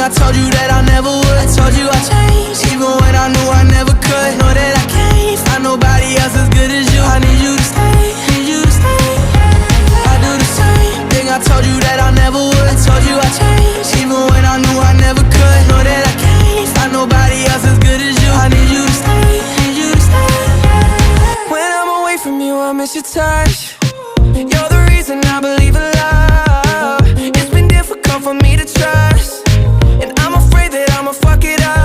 I told you that I never would. I told you I changed, even when I knew I never could. Know that I can't find nobody else as good as you. I need you to stay, need you to stay. I do the same thing, I told you that I never would. I told you I changed, even when I knew I never could. Know that I can't find nobody else as good as you. I need you to stay, need you to stay. When I'm away from you, I miss your touch. You're the reason I believe in love. It's been difficult for me to trust, and I'm afraid that I'ma fuck it up.